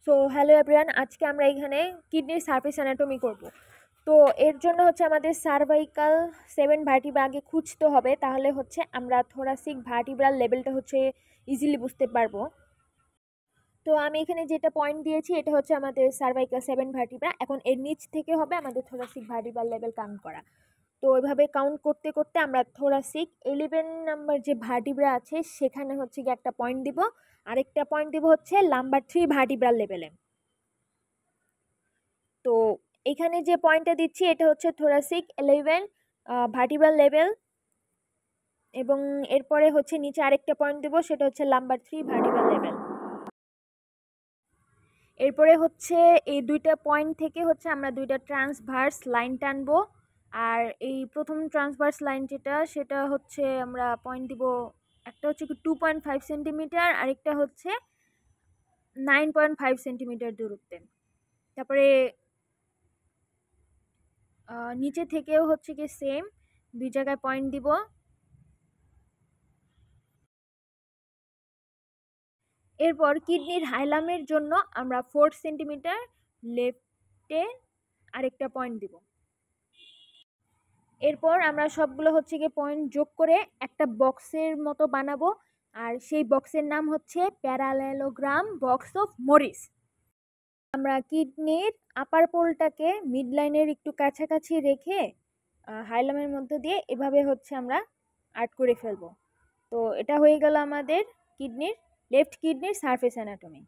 So hello everyone, আজকে আমরা এখানে কিডনির সারফেস অ্যানাটমি করব। তো এর জন্য হচ্ছে আমাদের সার্ভাইকাল 7 ভার্টিব্রা আগে খুঁজতে হবে, তাহলে হচ্ছে আমরা থোরাসিক ভার্টিব্রাল লেভেলটা হচ্ছে ইজিলি বুঝতে পারবো। তো আমি এখানে যেটা পয়েন্ট দিয়েছি এটা হচ্ছে আমাদের সার্ভাইকাল 7 ভার্টিব্রা। এখন এর নিচ থেকে হবে আমাদের থোরাসিক ভার্টিব্রাল লেভেল কাউন্ট করা। তো ওইভাবে কাউন্ট করতে করতে আমরা থোরাসিক 11 নাম্বার যে ভার্টিব্রা আছে সেখানে হচ্ছে গিয়ে একটা পয়েন্ট দিব, আরেকটা পয়েন্ট দিব হচ্ছে নাম্বার 3 ভার্টিব্রাল লেভেলে। তো এখানে যে পয়েন্টটা দিচ্ছি এটা হচ্ছে থোরাসিক 11 ভার্টিব্রাল লেভেল, এবং এরপরে হচ্ছে নিচে আরেকটা পয়েন্ট দেবো, সেটা হচ্ছে নাম্বার 3 ভার্টিব্রাল লেভেল। এরপরে হচ্ছে এই দুইটা পয়েন্ট থেকে হচ্ছে আমরা দুইটা ট্রান্সভার্স লাইন টানবো। আর এই প্রথম ট্রান্সভার্স লাইন যেটা সেটা হচ্ছে আমরা পয়েন্ট দিব, একটা হচ্ছে 2.5 সেন্টিমিটার, আরেকটা হচ্ছে 9.5 সেন্টিমিটার দূরত্বে। তারপরে নিচে থেকেও হচ্ছে কি সেম দুই জায়গায় পয়েন্ট দিব। এরপর কিডনির হাইলামের জন্য আমরা 4 সেন্টিমিটার লেফটে আরেকটা পয়েন্ট দিব। এরপর আমরা সবগুলো হচ্ছে গিয়ে পয়েন্ট যোগ করে একটা বক্সের মতো বানাবো, আর সেই বক্সের নাম হচ্ছে প্যারালেলোগ্রাম বক্স অফ মরিস। আমরা কিডনির আপার পোলটাকে মিড লাইনের একটু কাছাকাছি রেখে হাইলামের মধ্যে দিয়ে এভাবে হচ্ছে আমরা আর্ট করে ফেলবো। তো এটা হয়ে গেল আমাদের কিডনির লেফট কিডনির সারফেস অ্যানাটমি।